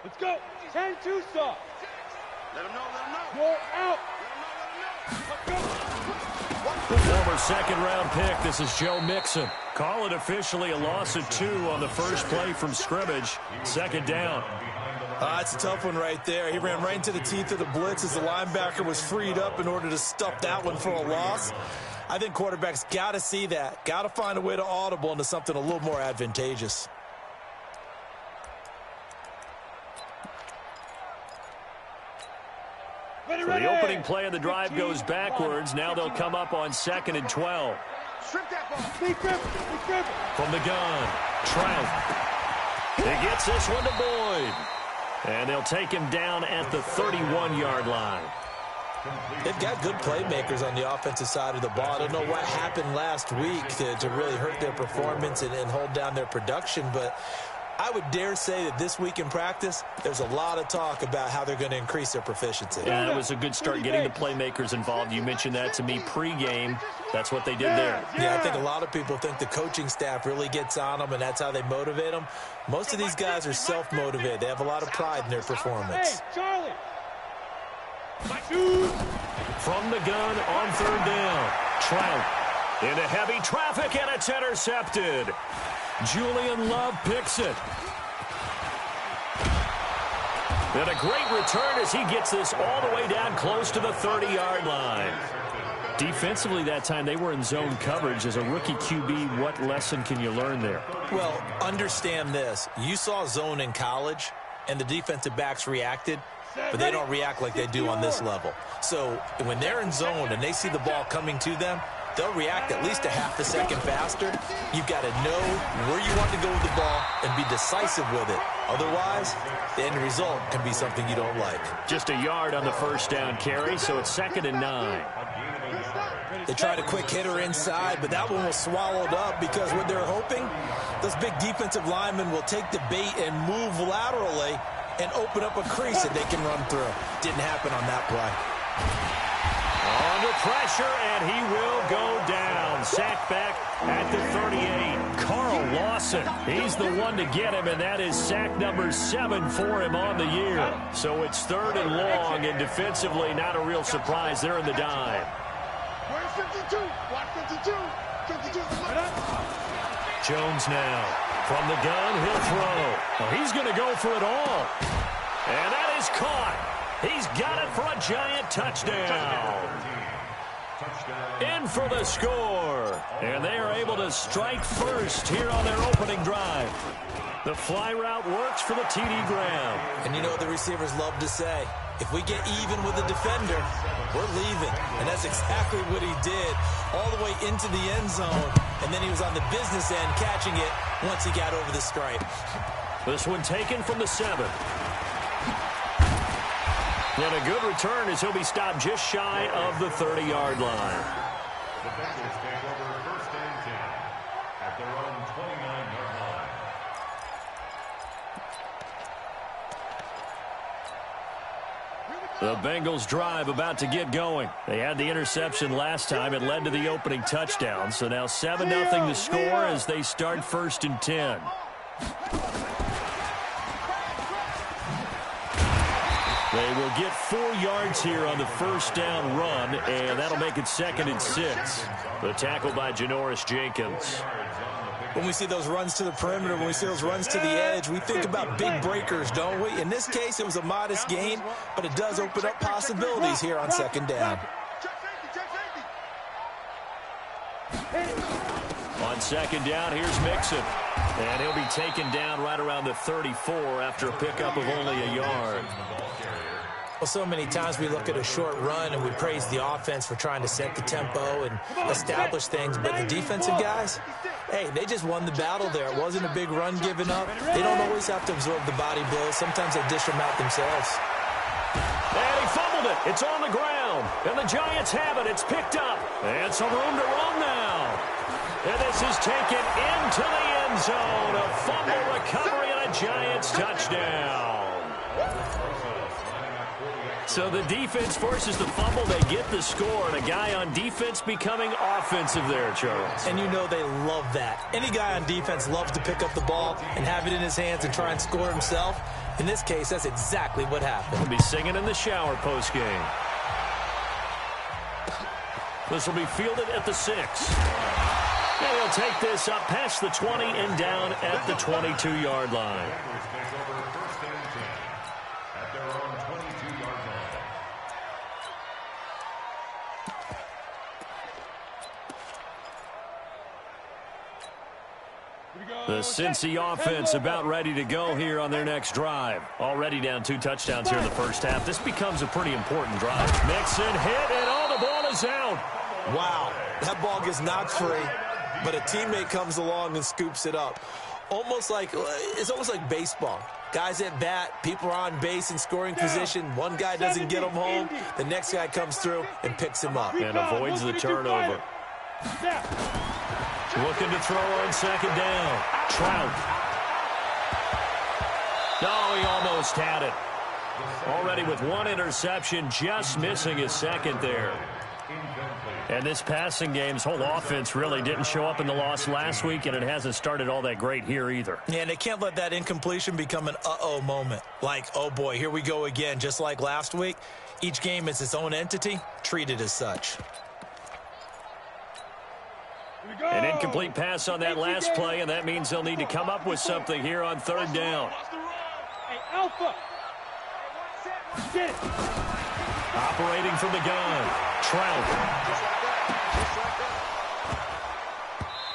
Let's go. 10-2 stop. Let him know, let him know. You're out. Let him know, let him know. The former second-round pick, this is Joe Mixon. Call it officially a loss of 2 on the first play from scrimmage. Second down. It's a tough one right there. He ran right into the teeth of the blitz as the linebacker was freed up in order to stuff that one for a loss. I think quarterbacks got to see that. Got to find a way to audible into something a little more advantageous. So the opening play of the drive goes backwards. Now they'll come up on 2nd and 12. From the gun, Trout. He gets this one to Boyd. And they'll take him down at the 31-yard line. They've got good playmakers on the offensive side of the ball. I don't know what happened last week to really hurt their performance and hold down their production, but I would dare say that this week in practice, there's a lot of talk about how they're going to increase their proficiency. Yeah, it was a good start getting the playmakers involved. You mentioned that to me pregame. That's what they did there. Yeah, I think a lot of people think the coaching staff really gets on them, and that's how they motivate them. Most of these guys are self-motivated. They have a lot of pride in their performance. Hey, Charlie. From the gun on 3rd down. Trout into heavy traffic, and it's intercepted. Julian Love picks it. And a great return as he gets this all the way down close to the 30-yard line. Defensively that time, they were in zone coverage. As a rookie QB, what lesson can you learn there? Well, understand this. You saw zone in college, and the defensive backs reacted, but they don't react like they do on this level. So when they're in zone and they see the ball coming to them, they'll react at least a half a second faster. You've got to know where you want to go with the ball and be decisive with it. Otherwise, the end result can be something you don't like. Just a yard on the first down carry, so it's 2nd and 9. They tried a quick hitter inside, but that one was swallowed up because what they're hoping, those big defensive linemen will take the bait and move laterally and open up a crease that they can run through. Didn't happen on that play. Under pressure, and he will go down. Sacked back at the 38. Carl Lawson, he's the one to get him, and that is sack number 7 for him on the year. So it's 3rd and long, and defensively, not a real surprise. They're in the dime. Where's 52? Watch 52. 52. Jones now. From the gun, he'll throw. Well, he's going to go for it all. And that is caught. He's got it for a giant touchdown. In for the score. And they are able to strike first here on their opening drive. The fly route works for the TD Graham. And you know what the receivers love to say? If we get even with the defender, we're leaving. And that's exactly what he did all the way into the end zone. And then he was on the business end catching it once he got over the stripe. This one taken from the 7. And a good return as he'll be stopped just shy of the 30-yard line. The Bengals take over 1st and 10 at their own 29-yard line. The Bengals drive about to get going. They had the interception last time. It led to the opening touchdown. So now 7-0 to score as they start 1st and 10. They will get 4 yards here on the first down run, and that'll make it 2nd and 6. The tackle by Janoris Jenkins. When we see those runs to the perimeter, when we see those runs to the edge, we think about big breakers, don't we? In this case, it was a modest gain, but it does open up possibilities here on 2nd down. On 2nd down, here's Mixon. And he'll be taken down right around the 34 after a pickup of only a yard. Well, so many times we look at a short run and we praise the offense for trying to set the tempo and establish things, but the defensive guys, hey, they just won the battle there. It wasn't a big run given up. They don't always have to absorb the body blows. Sometimes they dish them out themselves. And he fumbled it. It's on the ground. And the Giants have it. It's picked up. And some room to run now. And this is taken into the end zone. A fumble recovery and a Giants touchdown. So the defense forces the fumble. They get the score. And a guy on defense becoming offensive there, Charles. And you know they love that. Any guy on defense loves to pick up the ball and have it in his hands and try and score himself. In this case, that's exactly what happened. He'll be singing in the shower postgame. This will be fielded at the 6. And he'll take this up past the 20 and down at the 22-yard line. The Cincy offense about ready to go here on their next drive. Already down 2 touchdowns here in the first half. This becomes a pretty important drive. Mixon hit, and all the ball is out. Wow, that ball gets knocked free, but a teammate comes along and scoops it up. It's almost like baseball. Guys at bat, people are on base in scoring position. One guy doesn't get him home. The next guy comes through and picks him up. And avoids the turnover. Looking to throw on second down. Trout. Oh, he almost had it. Already with 1 interception, just missing his second there. And this passing game's whole offense really didn't show up in the loss last week, and it hasn't started all that great here either. Yeah, and they can't let that incompletion become an uh-oh moment. Like, oh boy, here we go again, just like last week. Each game is its own entity, treated as such. An incomplete pass on that last play, and that means they'll need to come up with something here on third down. Hey, Alpha. Get it. Operating from the gun, Trout.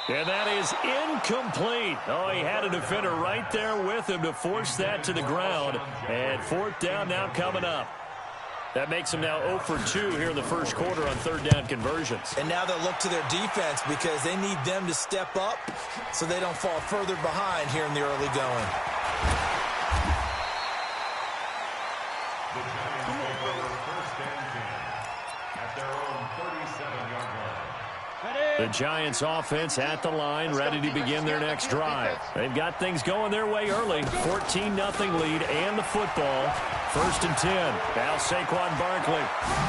And that is incomplete. Oh, he had a defender right there with him to force that to the ground. And fourth down now coming up. That makes them now 0 for 2 here in the first quarter on third down conversions. And now they'll look to their defense because they need them to step up so they don't fall further behind here in the early going. The Giants offense at the line, ready to begin their next drive. They've got things going their way early. 14-0 lead and the football. 1st and 10. Now Saquon Barkley.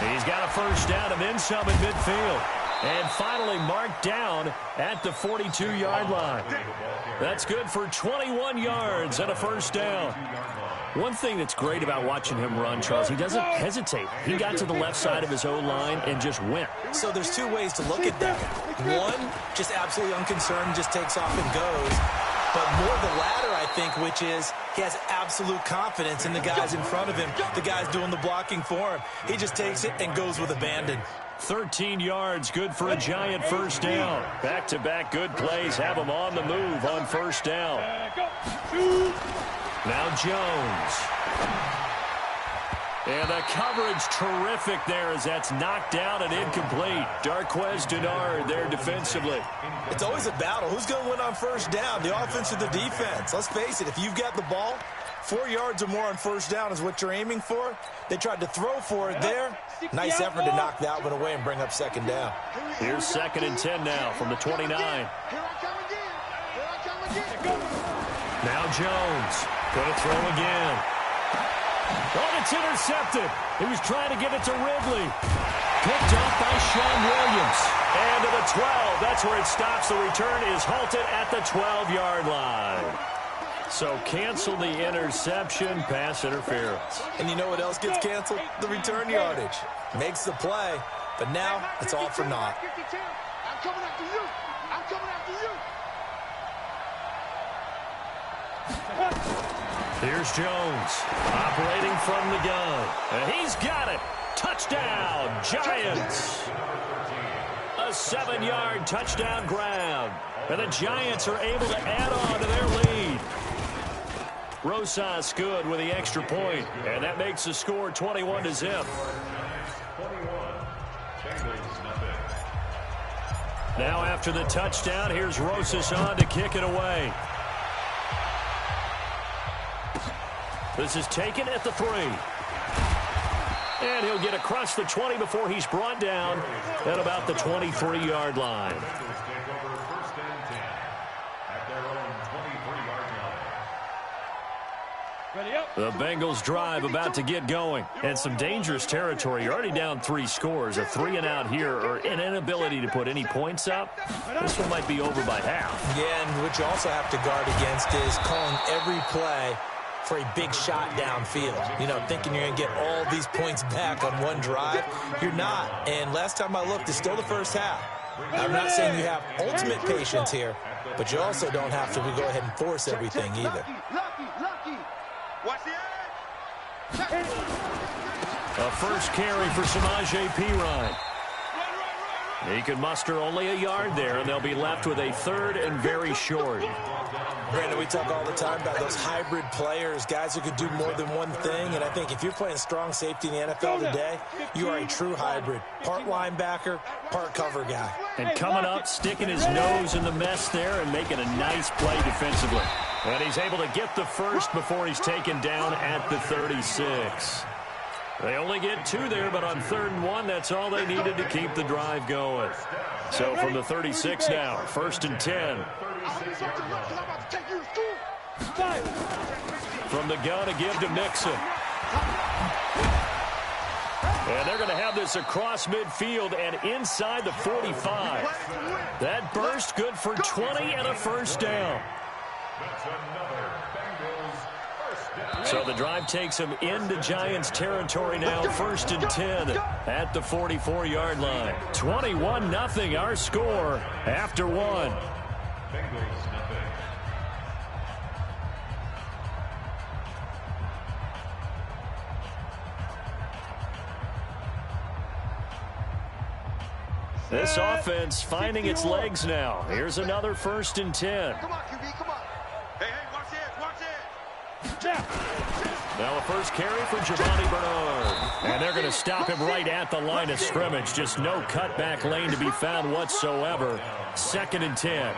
He's got a first down and then some in midfield. And finally marked down at the 42-yard line. That's good for 21 yards and a first down. One thing that's great about watching him run, Charles, he doesn't hesitate. He got to the left side of his O-line and just went. So there's 2 ways to look at that. One, just absolutely unconcerned, just takes off and goes. But more the latter, I think, which is he has absolute confidence in the guys in front of him, the guys doing the blocking for him. He just takes it and goes with abandon. 13 yards, good for a Giant first down. Back-to-back good plays have him on the move on first down. Now Jones. And the coverage terrific there as that's knocked down and incomplete. Darquez Denard there defensively. It's always a battle. Who's going to win on first down, the offense or the defense? Let's face it, if you've got the ball, 4 yards or more on first down is what you're aiming for. They tried to throw for it there. Nice effort to knock that one away and bring up second down. Here's 2nd and 10 now from the 29. Now Jones. Going to throw again. Oh, it's intercepted. He was trying to get it to Ridley. Picked up by Sean Williams. And to the 12. That's where it stops. The return is halted at the 12-yard line. So cancel the interception, pass interference. And you know what else gets canceled? The return yardage. Makes the play, but now it's all for naught. I'm coming after you. I'm coming after you. Here's Jones, operating from the gun. And he's got it. Touchdown, Giants. A 7-yard touchdown grab. And the Giants are able to add on to their lead. Rosas good with the extra point. And that makes the score 21-0. Now after the touchdown, here's Rosas on to kick it away. This is taken at the 3. And he'll get across the 20 before he's brought down at about the 23-yard line. The Bengals drive about to get going. And some dangerous territory. You're already down 3 scores. A 3-and-out here or an inability to put any points up. This one might be over by half. Yeah, and what you also have to guard against is calling every play for a big shot downfield. You know, thinking you're going to get all these points back on one drive. You're not. And last time I looked, it's still the first half. I'm not saying you have ultimate patience here, but you also don't have to go ahead and force everything either. Watch the edge. A first carry for Samaje Perine. He could muster only a yard there, and they'll be left with a third and very short. Brandon, we talk all the time about those hybrid players, guys who could do more than one thing, and I think if you're playing strong safety in the NFL today, you are a true hybrid. Part linebacker, part cover guy. And coming up, sticking his nose in the mess there and making a nice play defensively. And he's able to get the first before he's taken down at the 36. They only get 2 there, but on 3rd and 1, that's all they needed to keep the drive going. So from the 36 now, 1st and 10. From the gun, a give to Mixon. And they're going to have this across midfield and inside the 45. That burst good for 20 and a first down. So the drive takes him into Giants territory now, 1st and 10 at the 44-yard line. 21-0 our score after 1. This offense finding its legs now. Here's another 1st and 10. Come on, QB, come on. Hey, watch it, watch it. Now a first carry for Giovanni Bernard. And they're going to stop him right at the line of scrimmage. Just no cutback lane to be found whatsoever. 2nd and 10.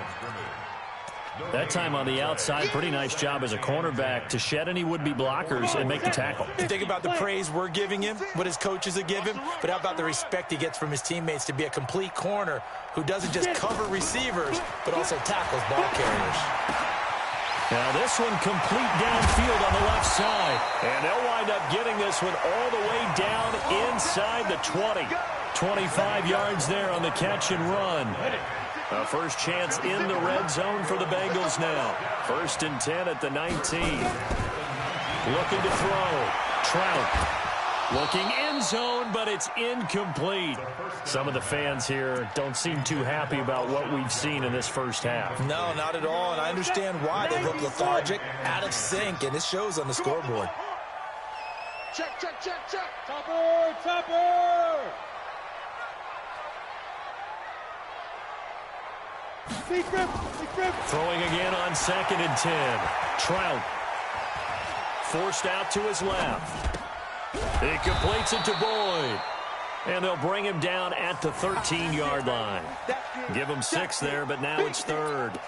That time on the outside, pretty nice job as a cornerback to shed any would-be blockers and make the tackle. You think about the praise we're giving him, what his coaches are giving, but how about the respect he gets from his teammates to be a complete corner who doesn't just cover receivers, but also tackles ball carriers. Now this one complete downfield on the left side. And they'll wind up getting this one all the way down inside the 20. 25 yards there on the catch and run. A first chance in the red zone for the Bengals now. 1st and 10 at the 19. Looking to throw. Trout. Looking end zone, but it's incomplete. Some of the fans here don't seem too happy about what we've seen in this first half. No, not at all, and I understand why. They look lethargic, out of sync, and it shows on the scoreboard. Check, check, check, check. Topper, topper. Throwing again on 2nd and 10. Trout. Forced out to his left. He completes it to Boyd. And they'll bring him down at the 13-yard line. Give him 6 there, but now it's 3rd.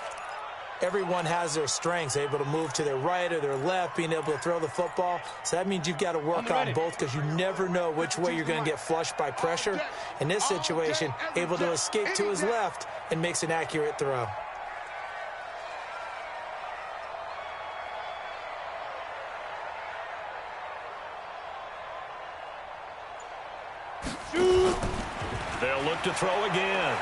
Everyone has their strengths, able to move to their right or their left, being able to throw the football. So that means you've got to work on both because you never know which way you're going to get flushed by pressure. In this situation, able to escape to his left and makes an accurate throw. They'll look to throw again.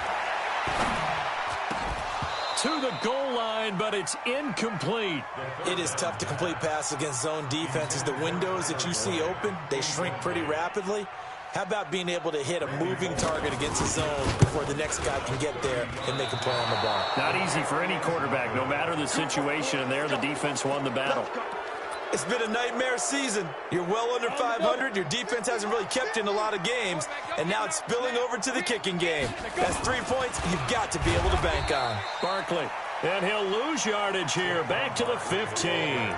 To the goal line, but it's incomplete. It is tough to complete passes against zone defenses. The windows that you see open, they shrink pretty rapidly. How about being able to hit a moving target against a zone before the next guy can get there and make a play on the ball? Not easy for any quarterback, no matter the situation, and there the defense won the battle. It's been a nightmare season. You're well under 500. Your defense hasn't really kept in a lot of games, and now it's spilling over to the kicking game. That's 3 points you've got to be able to bank on. Barkley, and he'll lose yardage here, back to the 15.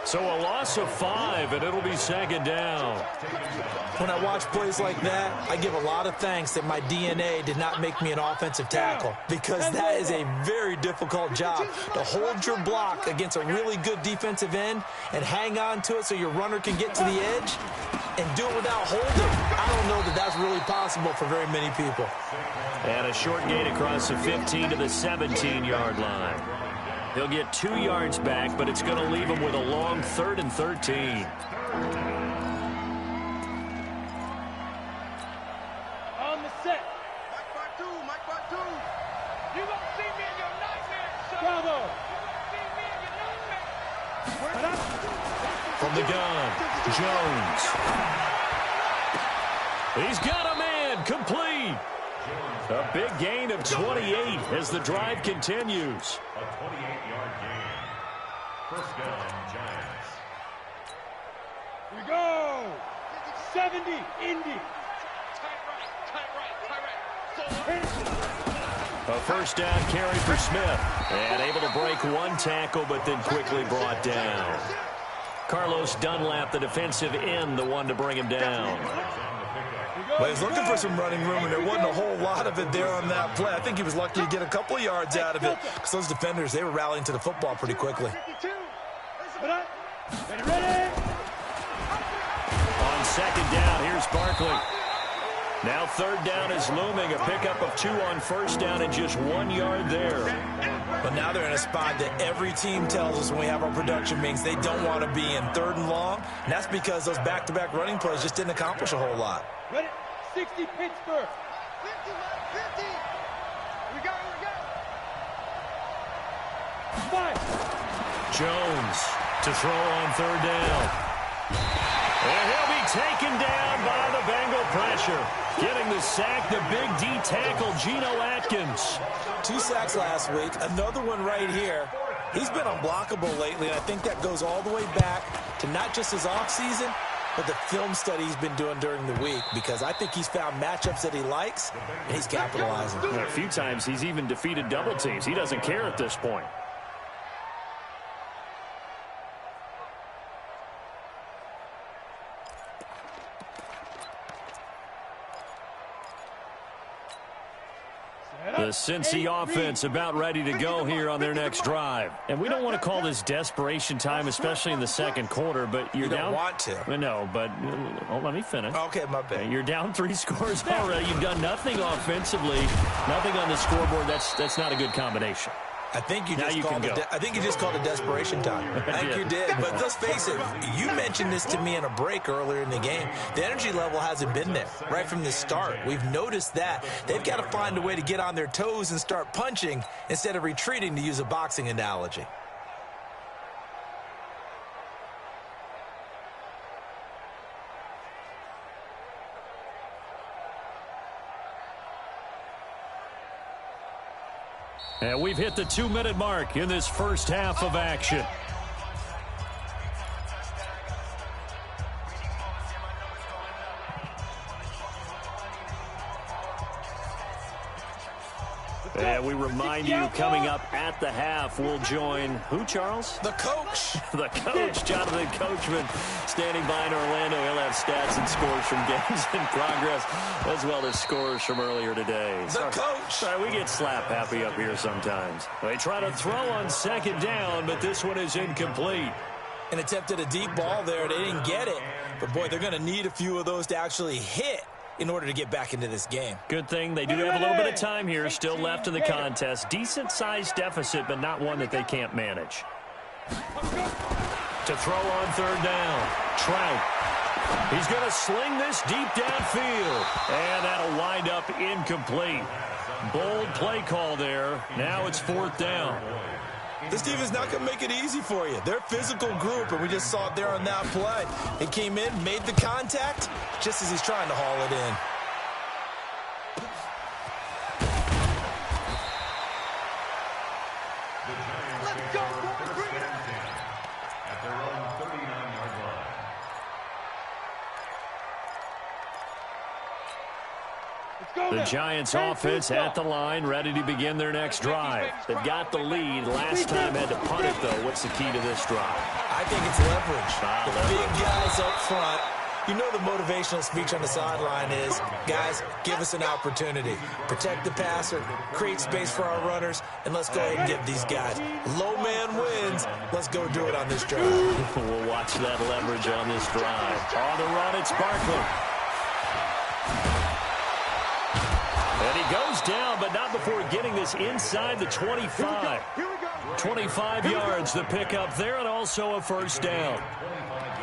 So a loss of 5, and it'll be 2nd down. When I watch plays like that, I give a lot of thanks that my DNA did not make me an offensive tackle, because that is a very difficult job to hold your block against a really good defensive end and hang on to it so your runner can get to the edge and do it without holding. I don't know that that's really possible for very many people. And a short gain across the 15 to the 17-yard line. He'll get 2 yards back, but it's going to leave him with a long 3rd and 13. On the set. Mike Badu, Mike Badu. You gonna see me in your nightmare, son. Bravo. You gonna see me in your nightmare. from the gun. Jones. He's got a man. Complete. A big gain of 28 as the drive continues. A 28-yard gain. First down, Giants. We go. 70, Indy. A first down carry for Smith. And able to break one tackle, but then quickly brought down. Carlos Dunlap, the defensive end, the one to bring him down. Well, he's looking for some running room, and there wasn't a whole lot of it there on that play. I think he was lucky to get a couple of yards out of it because those defenders, they were rallying to the football pretty quickly. Ready? On second down, here's Barkley. Now third down is looming. A pickup of 2 on first down and just 1 yard there. But now they're in a spot that every team tells us when we have our production meetings they don't want to be in, 3rd and long. And that's because those back-to-back running plays just didn't accomplish a whole lot. Ready? 60, Pittsburgh. 50. We go. 5. Jones to throw on third down. And he'll be taken down by the Bengal pressure. Getting the sack, the big D tackle, Geno Atkins. 2 sacks last week, another one right here. He's been unblockable lately, and I think that goes all the way back to not just his offseason, but the film study he's been doing during the week, because I think he's found matchups that he likes, and he's capitalizing. A few times he's even defeated double teams. He doesn't care at this point. The Cincy offense about ready to go here on their next drive. And we don't want to call this desperation time, especially in the second quarter, but you're You don't down. want to. No, but let me finish. Okay, my bad. You're down 3 scores already. You've done nothing offensively, nothing on the scoreboard. That's not a good combination. I think you Now just you called can it. go. I think you just called it desperation time. I think you did. But let's face it. You mentioned this to me in a break earlier in the game. The energy level hasn't been there right from the start. We've noticed that they've got to find a way to get on their toes and start punching instead of retreating, to use a boxing analogy. And we've hit the 2-minute mark in this first half of action. And we remind you, coming up at the half, we'll join who, Charles? The coach. The coach, Jonathan Coachman, standing by in Orlando. He'll have stats and scores from games in progress, as well as scores from earlier today. The coach. Sorry, we get slap happy up here sometimes. They try to throw on second down, but this one is incomplete. And attempted a deep ball there. They didn't get it. But, boy, they're going to need a few of those to actually hit in order to get back into this game. Good thing they do have a little bit of time here still left in the contest. Decent-sized deficit, but not one that they can't manage. To throw on third down, Trout. He's going to sling this deep downfield, and that'll wind up incomplete. Bold play call there. Now it's 4th down. This team is not going to make it easy for you. They're a physical group, and we just saw it there on that play. He came in, made the contact, just as he's trying to haul it in. Let's go, boys. Bring it up. At their own 39-yard line. The Giants offense at the line, ready to begin their next drive. They've got the lead. Last time had to punt it, though. What's the key to this drive? I think it's leverage. The big guys up front. You know the motivational speech on the sideline is, guys, give us an opportunity. Protect the passer, create space for our runners, and let's go ahead and get these guys. Low man wins. Let's go do it on this drive. We'll watch that leverage on this drive. On the run, it's Barkley. And he goes down, but not before getting this inside the 25. 25 yards, the pickup there, and also a first down.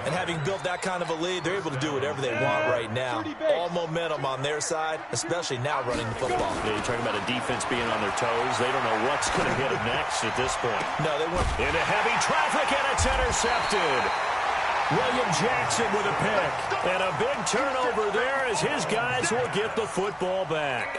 And having built that kind of a lead, they're able to do whatever they want right now. All momentum on their side, especially now running the football. Yeah, you're talking about a defense being on their toes. They don't know what's going to hit them next at this point. No, they weren't. Into heavy traffic, and it's intercepted. William Jackson with a pick. And a big turnover there as his guys will get the football back.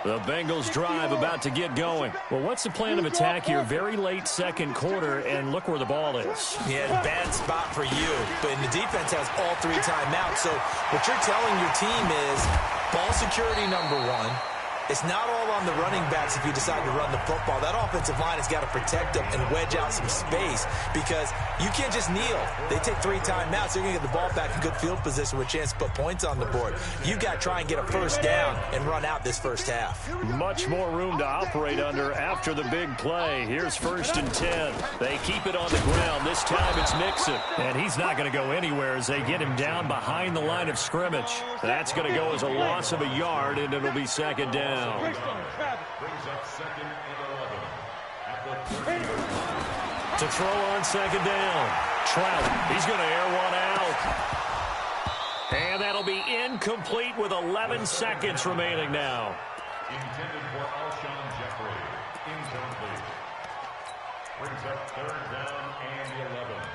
The Bengals drive about to get going. Well, what's the plan of attack here? Very late second quarter, and look where the ball is. Yeah, bad spot for you. But the defense has all 3 timeouts. So what you're telling your team is ball security number 1. It's not all on the running backs if you decide to run the football. That offensive line has got to protect them and wedge out some space because you can't just kneel. They take 3 timeouts. They're going to get the ball back in good field position with a chance to put points on the board. You got to try and get a first down and run out this first half. Much more room to operate under after the big play. Here's 1st and 10. They keep it on the ground. This time it's Mixon. And he's not going to go anywhere as they get him down behind the line of scrimmage. That's going to go as a loss of a yard, and it'll be 2nd down. Brings up 2nd and 11. To throw on 2nd down. Trout, he's going to air one out. And that'll be incomplete with 11 seconds remaining now. Intended for Alshon Jeffrey. Incomplete. Brings up 3rd down and 11.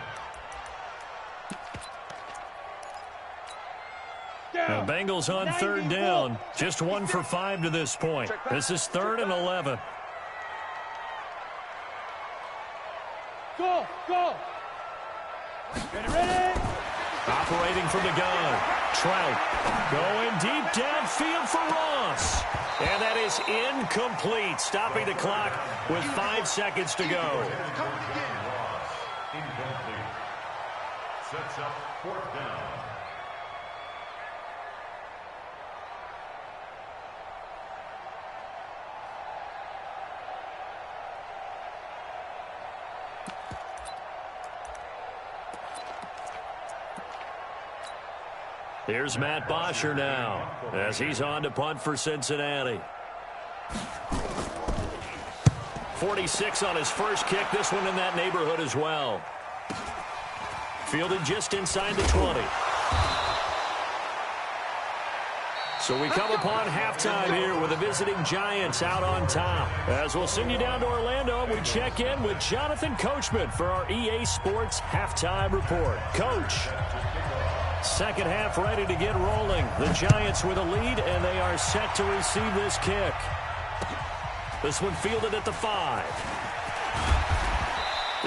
The Bengals on 3rd down. Just 1 for 5 to this point. This is 3rd and 11. Go, go. Ready? Operating from the gun. Trout going deep downfield for Ross. And that is incomplete. Stopping the clock with 5 seconds to go. Incomplete. Sets up 4th down. Here's Matt Bosher now as he's on to punt for Cincinnati. 46 on his first kick. This one in that neighborhood as well. Fielded just inside the 20. So we come upon halftime here with the visiting Giants out on top. As we'll send you down to Orlando, we check in with Jonathan Coachman for our EA Sports Halftime Report. Coach. Second half ready to get rolling. The Giants with a lead, and they are set to receive this kick. This one fielded at the 5.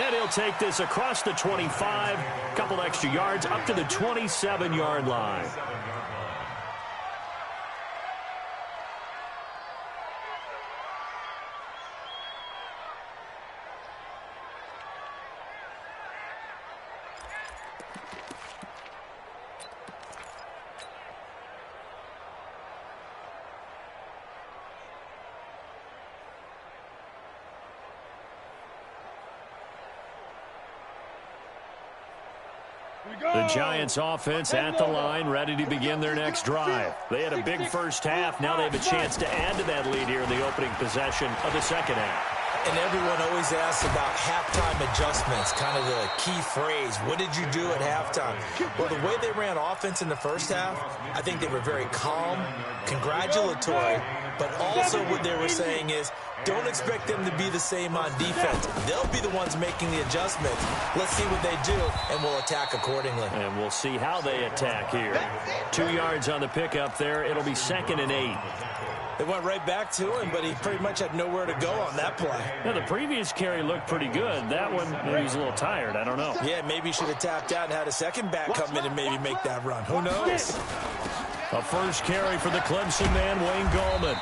And he'll take this across the 25. A couple extra yards up to the 27-yard line. The Giants offense at the line, ready to begin their next drive. They had a big first half. Now they have a chance to add to that lead here in the opening possession of the second half. And everyone always asks about halftime adjustments, kind of the key phrase. What did you do at halftime? Well, the way they ran offense in the first half, I think they were very calm, congratulatory, but also what they were saying is, don't expect them to be the same on defense. They'll be the ones making the adjustments. Let's see what they do, and we'll attack accordingly. And we'll see how they attack here. 2 yards on the pickup there. It'll be 2nd and 8. They went right back to him, but he pretty much had nowhere to go on that play. Now, the previous carry looked pretty good. That one, maybe he's a little tired. I don't know. Yeah, maybe he should have tapped out and had a second back come in and maybe make that run. Who knows? A first carry for the Clemson man, Wayne Gallman.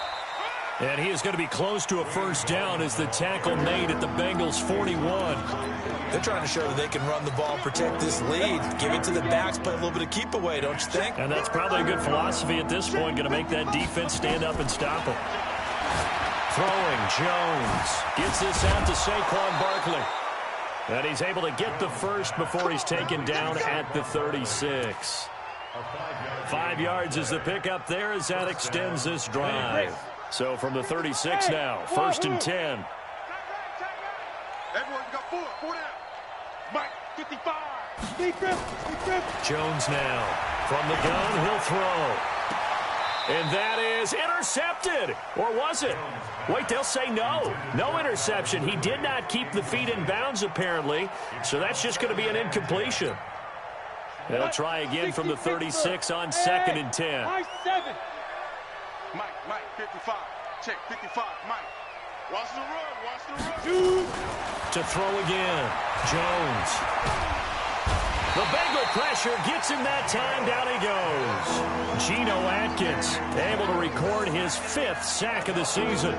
And he is going to be close to a first down as the tackle made at the Bengals' 41. They're trying to show that they can run the ball and protect this lead. Give it to the backs, play a little bit of keep away, don't you think? And that's probably a good philosophy at this point, going to make that defense stand up and stop them. Throwing, Jones gets this out to Saquon Barkley. And he's able to get the first before he's taken down at the 36. 5 yards is the pickup there as that extends this drive. So from the 36 now, 1st and 10. Everyone got 4 down. Mike, 55. Deep grip. Jones now from the gun, he'll throw. And that is intercepted. Or was it? Wait, they'll say no. No interception. He did not keep the feet in bounds, apparently. So that's just going to be an incompletion. They'll try again from the 36 on 2nd and 10. Mike, 55. Check, 55. Mike. Watch the run. To throw again. Jones. The Bengal pressure gets him that time. Down he goes. Geno Atkins able to record his 5th sack of the season.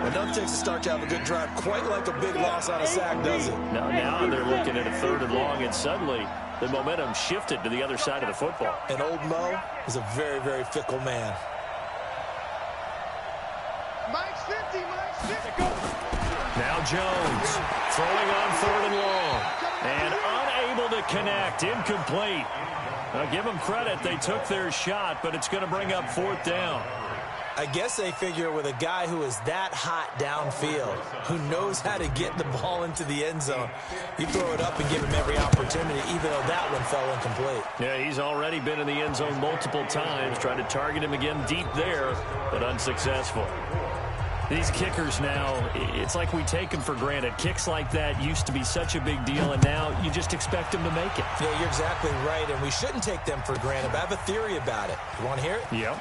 Enough takes to start to have a good drive, quite like a big loss on a sack, does it? Now they're looking at a 3rd and long, and suddenly the momentum shifted to the other side of the football. And old Mo is a very, very fickle man. Mike's 50. Now Jones throwing on 3rd and long. And unable to connect. Incomplete. Now give them credit. They took their shot, but it's going to bring up 4th down. I guess they figure with a guy who is that hot downfield, who knows how to get the ball into the end zone, you throw it up and give him every opportunity, even though that one fell incomplete. Yeah, he's already been in the end zone multiple times, trying to target him again deep there, but unsuccessful. These kickers now, it's like we take them for granted. Kicks like that used to be such a big deal, and now you just expect them to make it. Yeah, you're exactly right, and we shouldn't take them for granted. But I have a theory about it. You want to hear it? Yep.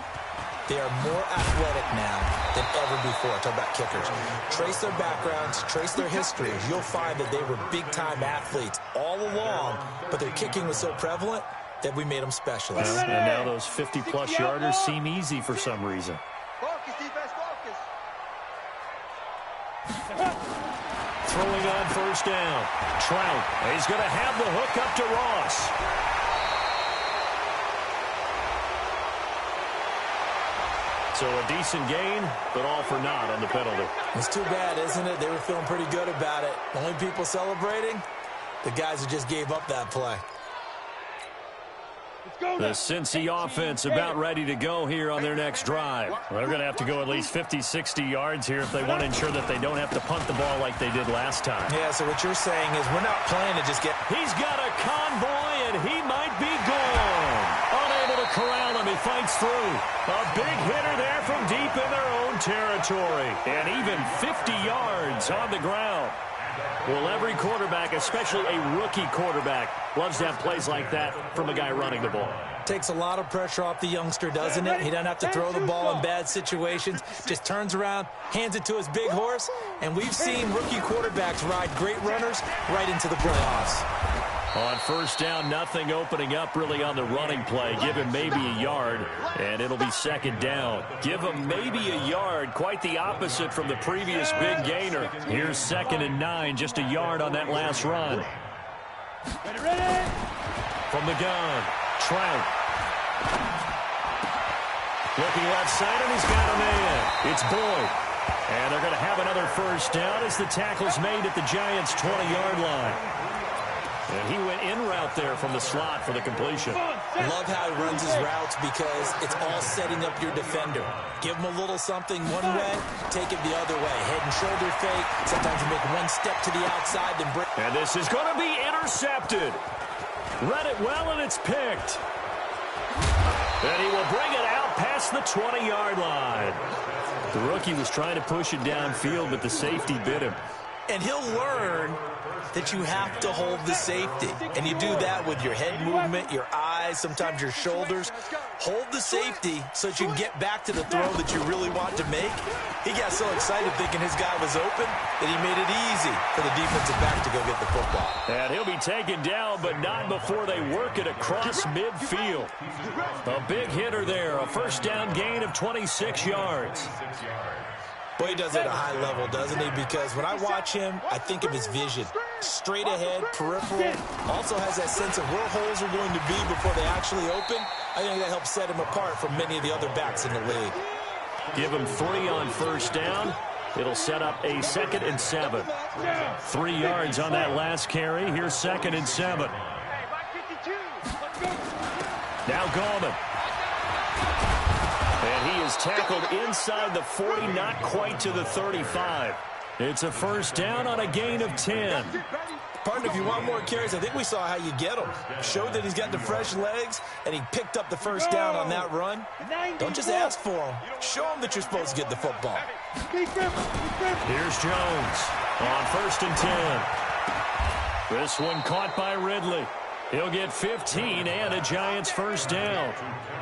They are more athletic now than ever before. Talk about kickers. Trace their backgrounds, trace their histories. You'll find that they were big-time athletes all along, but their kicking was so prevalent that we made them specialists. And now those 50-plus yarders seem easy for some reason. Focus, defense, focus. Throwing on 1st down. Trout. He's going to have the hook up to Ross. So a decent gain, but all for naught on the penalty. It's too bad, isn't it? They were feeling pretty good about it. Only people celebrating, the guys who just gave up that play. The Cincy offense about ready to go here on their next drive. They're going to have to go at least 50, 60 yards here if they want to ensure that they don't have to punt the ball like they did last time. Yeah, so what you're saying is we're not playing to just get... He's got a convoy, and he might be gone. Unable to corral him, he fights through. A big hitter there from deep in their own territory. And even 50 yards on the ground. Well, every quarterback, especially a rookie quarterback, loves to have plays like that from a guy running the ball. Takes a lot of pressure off the youngster, doesn't it? He doesn't have to throw the ball in bad situations. Just turns around, hands it to his big horse. And we've seen rookie quarterbacks ride great runners right into the playoffs. On 1st down, nothing opening up really on the running play. Give him maybe a yard, and it'll be 2nd down. Give him maybe a yard, quite the opposite from the previous big gainer. Here's 2nd and 9, just a yard on that last run. Ready? From the gun, Trout. Looking left side, and he's got a man. It's Boyd. And they're going to have another 1st down as the tackle's made at the Giants' 20-yard line. And he went in route there from the slot for the completion. Love how he runs his routes because it's all setting up your defender. Give him a little something one way, take it the other way. Head and shoulder fake. Sometimes you make one step to the outside, then break. And this is going to be intercepted. Read it well, and it's picked. And he will bring it out past the 20-yard line. The rookie was trying to push it downfield, but the safety bit him. And he'll learn that you have to hold the safety. And you do that with your head movement, your eyes, sometimes your shoulders. Hold the safety so that you can get back to the throw that you really want to make. He got so excited thinking his guy was open that he made it easy for the defensive back to go get the football. And he'll be taken down, but not before they work it across midfield. A big hitter there, a 1st down gain of 26 yards. Boy, he does it at a high level, doesn't he? Because when I watch him, I think of his vision. Straight ahead, peripheral. Also has that sense of where holes are going to be before they actually open. I think that helps set him apart from many of the other backs in the league. Give him 3 on 1st down. It'll set up a 2nd and 7. 3 yards on that last carry. Here's 2nd and 7. Now Gallman. And he is tackled inside the 40, not quite to the 35. It's a first down on a gain of 10. Partner, if you want more carries, I think we saw how you get him. Showed that he's got the fresh legs, and he picked up the first down on that run. Don't just ask for him. Show him that you're supposed to get the football. Here's Jones on 1st and 10. This one caught by Ridley. He'll get 15 and a Giants first down.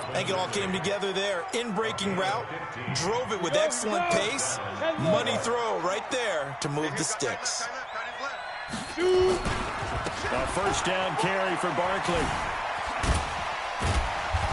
I think it all came together there. In-breaking route, drove it with excellent pace. Money throw right there to move the sticks. A first down carry for Barkley.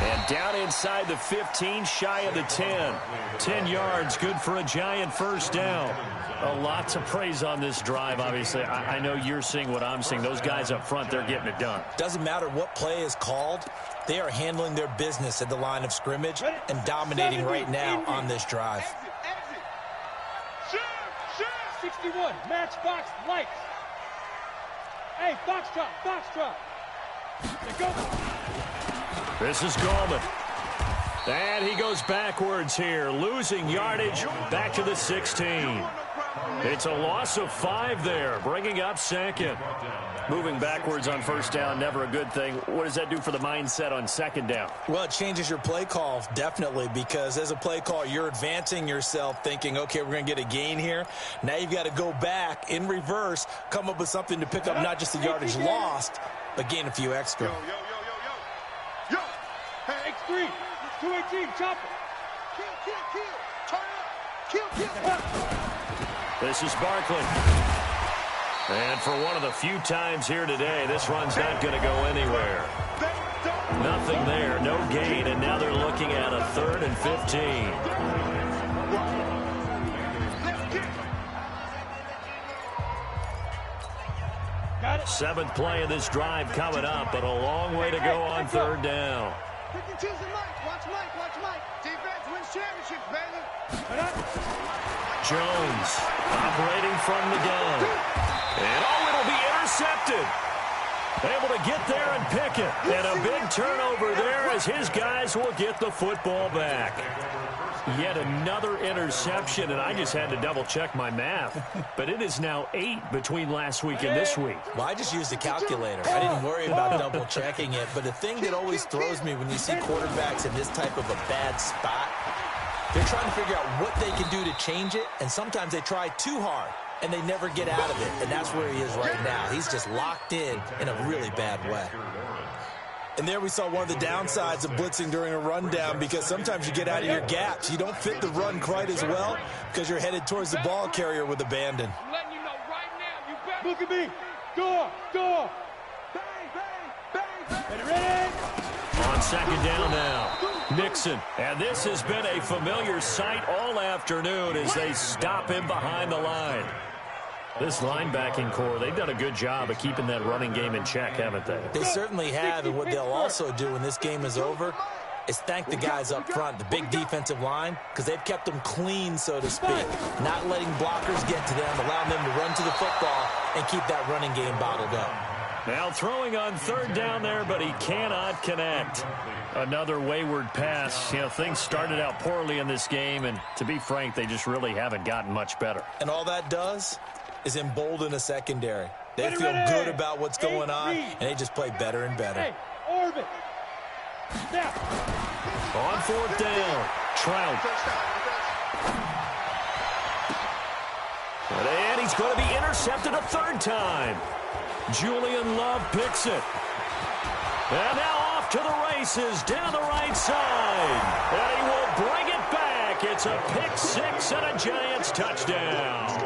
And down inside the 15, shy of the 10. 10 yards, good for a Giant first down. A lot to praise on this drive, obviously. I know you're seeing what I'm seeing. Those guys up front, they're getting it done. Doesn't matter what play is called. They are handling their business at the line of scrimmage and dominating right now on this drive. 61, matchbox lights. Hey, foxtrot, foxtrot. Go. This is Gallman. And he goes backwards here, losing yardage back to the 16. It's a loss of 5 there, bringing up second. Moving backwards on first down, never a good thing. What does that do for the mindset on second down? Well, it changes your play call, definitely, because as a play call, you're advancing yourself thinking, okay, we're going to get a gain here. Now you've got to go back in reverse, come up with something to pick up not just the yardage lost, but gain a few extra. Yo. Hey, X3, 218, chop it. Kill. Turn up. Kill. This is Barkley. And for one of the few times here today, this run's not going to go anywhere. Nothing there, no gain, and now they're looking at a 3rd and 15. Got it. 7th play of this drive coming up, but a long way to go on 3rd down. Pick and choose the mic. Watch Mike. Defense wins championships, baby. Jones operating from the gun. And, it'll be intercepted. Able to get there and pick it. And a big turnover there as his guys will get the football back. Yet another interception, and I just had to double-check my math. But it is now 8 between last week and this week. Well, I just used a calculator. I didn't worry about double-checking it. But the thing that always throws me when you see quarterbacks in this type of a bad spot, they're trying to figure out what they can do to change it, and sometimes they try too hard, and they never get out of it. And that's where he is right now. He's just locked in a really bad way. And there we saw one of the downsides of blitzing during a rundown, because sometimes you get out of your gaps. You don't fit the run quite as well because you're headed towards the ball carrier with abandon. I'm letting you know right now, you better. Look at me. Door. Bang. Ready? On 2nd down now, Nixon. And this has been a familiar sight all afternoon as they stop him behind the line. This linebacking core, they've done a good job of keeping that running game in check, haven't they? They certainly have, and what they'll also do when this game is over is thank the guys up front, the big defensive line, because they've kept them clean, so to speak, not letting blockers get to them, allowing them to run to the football and keep that running game bottled up. Now throwing on 3rd down there, but he cannot connect. Another wayward pass. You know, things started out poorly in this game, and to be frank, they just really haven't gotten much better. And all that does is embolden a secondary. They feel good about what's going on, and they just play better and better. Hey, orbit. Now. On 4th down, Trout. And he's going to be intercepted a 3rd time. Julian Love picks it. And now off to the races down the right side. And he will bring it back. It's a pick 6 and a Giants touchdown.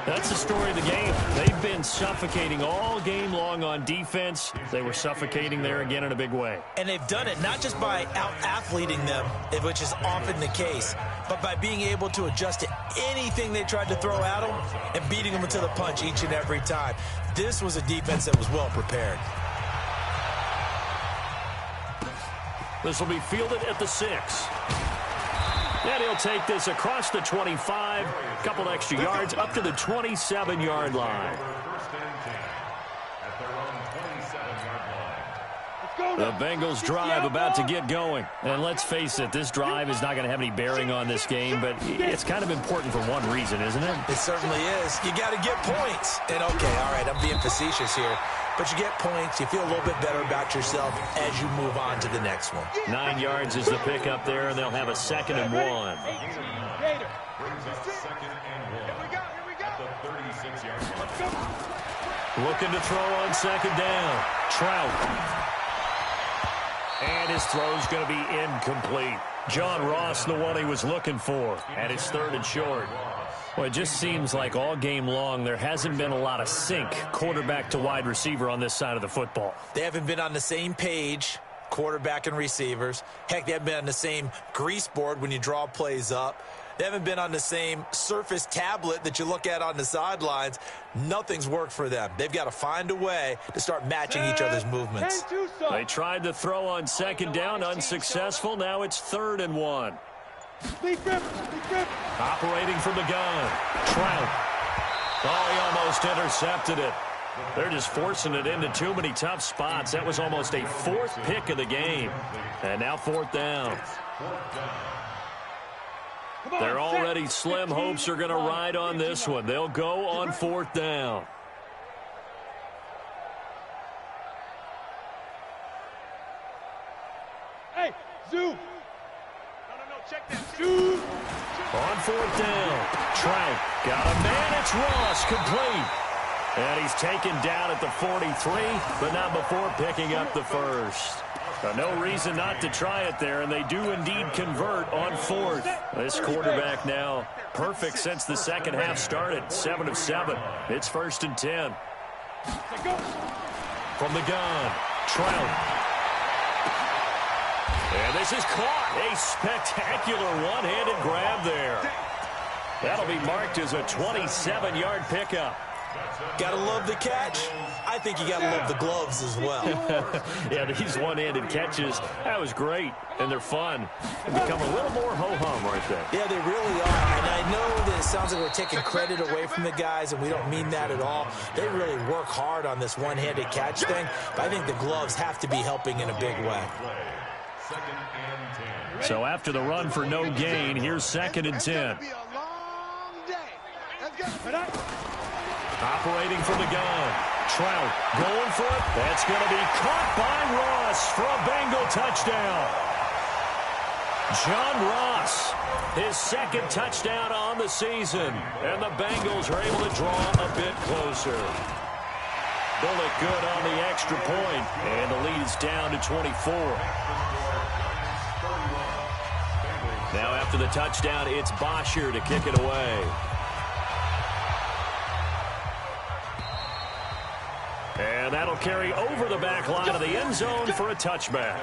That's the story of the game. They've been suffocating all game long on defense. They were suffocating there again in a big way. And they've done it not just by out-athleting them, which is often the case, but by being able to adjust to anything they tried to throw at them and beating them to the punch each and every time. This was a defense that was well prepared. This will be fielded at the 6. And he'll take this across the 25, a couple extra yards, up to the 27-yard line. The Bengals drive about to get going. And let's face it, this drive is not going to have any bearing on this game, but it's kind of important for one reason, isn't it? It certainly is. You got to get points. And, okay, all right, I'm being facetious here. But you get points, you feel a little bit better about yourself as you move on to the next one. 9 yards is the pickup there, and they'll have a 2nd and 1. Brings up 2nd and 1. At the 36-yard line. Looking to throw on 2nd down. Trout. And his throw's going to be incomplete. John Ross, the one he was looking for, at his 3rd and short. Well, it just seems like all game long there hasn't been a lot of sync quarterback to wide receiver on this side of the football. They haven't been on the same page, quarterback and receivers. Heck, they haven't been on the same grease board when you draw plays up. They haven't been on the same surface tablet that you look at on the sidelines. Nothing's worked for them. They've got to find a way to start matching each other's movements. They tried to throw on 2nd down, unsuccessful. Now it's 3rd and 1. Operating from the gun. Trout. Oh, he almost intercepted it. They're just forcing it into too many tough spots. That was almost a 4th pick of the game. And now 4th down. Their already slim hopes are going to ride on this one. They'll go on 4th down. Hey, zoom. Check that. On 4th down. Trout got a man. It's Ross, complete. And he's taken down at the 43, but not before picking up the 1st. No reason not to try it there, and they do indeed convert on 4th. This quarterback now perfect since the second half started. 7 of 7. It's 1st and 10. From the gun, Trout. And this is caught. A spectacular one-handed grab there. That'll be marked as a 27-yard pickup. Gotta love the catch. I think you gotta love the gloves as well. Yeah, these one-handed catches, that was great, and they're fun. They become a little more ho-hum right there. Yeah, they really are. And I know that it sounds like we're taking credit away from the guys, and we don't mean that at all. They really work hard on this one-handed catch thing, but I think the gloves have to be helping in a big way. So after the run for no gain, here's 2nd and 10. Operating from the gun. Trout going for it. That's going to be caught by Ross for a Bengal touchdown. John Ross, his 2nd touchdown on the season. And the Bengals are able to draw a bit closer. Bullet good on the extra point. And the lead is down to 24. Now after the touchdown, it's Bosher to kick it away. And that'll carry over the back line of the end zone for a touchback.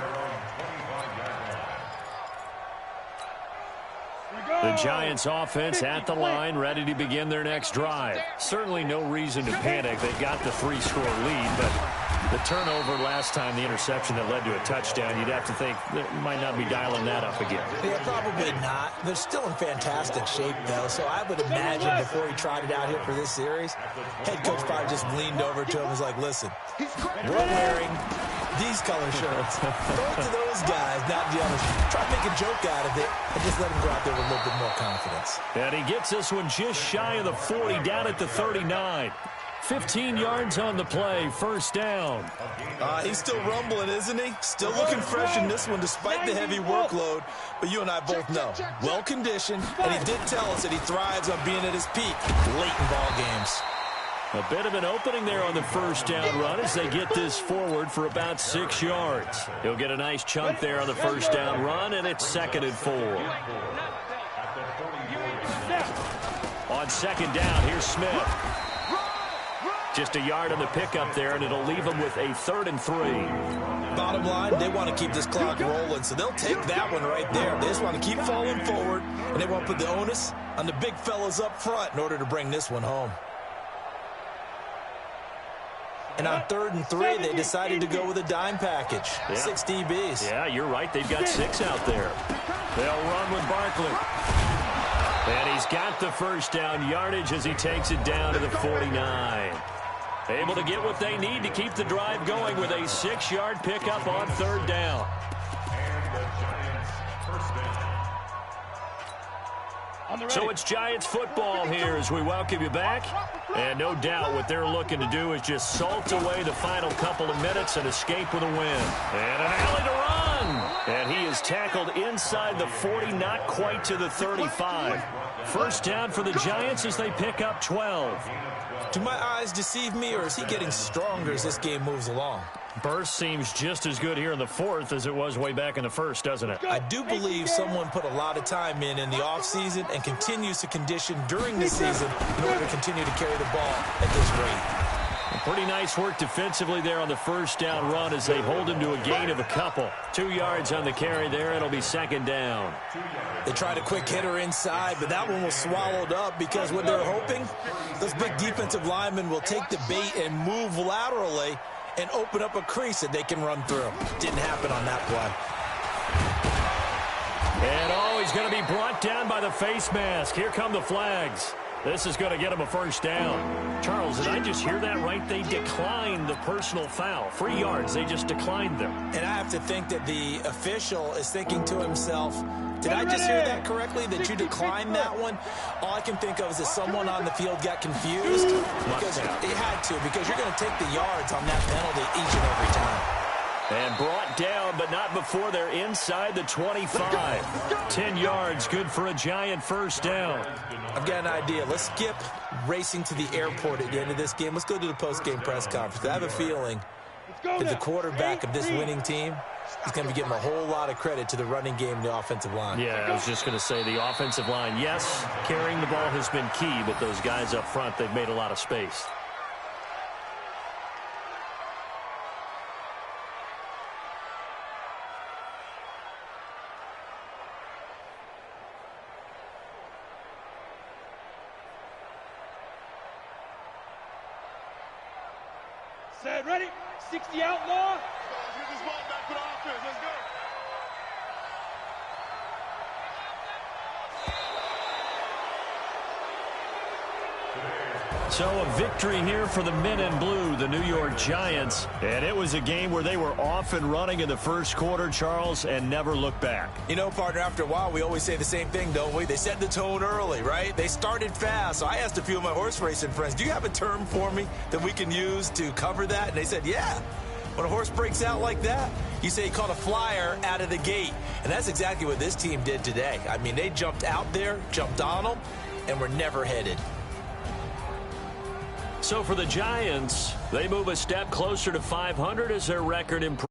The Giants offense at the line, ready to begin their next drive. Certainly no reason to panic. They've got the 3-score lead, but the turnover last time, the interception that led to a touchdown, you'd have to think they might not be dialing that up again. Yeah, probably not. They're still in fantastic shape, though, so I would imagine before he tried it out here for this series, head coach probably just leaned over to him and was like, listen, we're wearing these color shirts. Throw it to those guys, not the others. Try to make a joke out of it and just let him go out there with a little bit more confidence. And he gets this one just shy of the 40, down at the 39. 15 yards on the play, 1st down. He's still rumbling, isn't he? Still looking fresh in this one despite the heavy workload. But you and I both know, well-conditioned, and he did tell us that he thrives on being at his peak late in ball games. A bit of an opening there on the 1st down run as they get this forward for about 6 yards. He'll get a nice chunk there on the 1st down run, and it's 2nd and 4. On 2nd down, here's Smith. Just a yard on the pickup there, and it'll leave them with a 3rd and 3. Bottom line, they want to keep this clock rolling, so they'll take that one right there. They just want to keep falling forward, and they want to put the onus on the big fellas up front in order to bring this one home. And on 3rd and 3, they decided to go with a dime package. Yeah. 6 DBs. Yeah, you're right. They've got 6 out there. They'll run with Barkley. And he's got the 1st down yardage as he takes it down to the 49. Able to get what they need to keep the drive going with a 6-yard pickup on 3rd down. And the Giants first down. So it's Giants football here as we welcome you back. And no doubt what they're looking to do is just salt away the final couple of minutes and escape with a win. And an alley to run. And he is tackled inside the 40, not quite to the 35. First down for the Giants as they pick up 12. Do my eyes deceive me, or is he getting stronger as this game moves along? Burst seems just as good here in the 4th as it was way back in the 1st, doesn't it? I do believe someone put a lot of time in the offseason and continues to condition during the season in order to continue to carry the ball at this rate. Pretty nice work defensively there on the first down run as they hold him to a gain of a couple. 2 yards on the carry there. It'll be 2nd down. They tried a quick hitter inside, but that one was swallowed up because what they're hoping, those big defensive linemen will take the bait and move laterally and open up a crease that they can run through. Didn't happen on that play. And he's going to be brought down by the face mask. Here come the flags. This is going to get him a first down. Charles, did I just hear that right? They declined the personal foul. 3 yards, they just declined them. And I have to think that the official is thinking to himself, did I just hear that correctly, that you declined that one? All I can think of is that someone on the field got confused because it had to, because you're going to take the yards on that penalty each and every time. And brought down, but not before they're inside the 25. 10 yards, good for a Giant first down. I've got an idea. Let's skip racing to the airport at the end of this game. Let's go to the post-game press conference. I have a feeling that the quarterback of this winning team is going to be giving a whole lot of credit to the running game and the offensive line. Yeah, I was just going to say the offensive line, yes, carrying the ball has been key, but those guys up front, they've made a lot of space. Set, ready, 60 outlaw. Let's get this ball back for the offense. Let's go. So a victory here for the men in blue, the New York Giants. And it was a game where they were off and running in the first quarter, Charles, and never looked back. You know, partner, after a while, we always say the same thing, don't we? They set the tone early, right? They started fast. So I asked a few of my horse racing friends, do you have a term for me that we can use to cover that? And they said, yeah. When a horse breaks out like that, you say he caught a flyer out of the gate. And that's exactly what this team did today. I mean, they jumped out there, jumped on them, and were never headed. So for the Giants, they move a step closer to 500 as their record improves.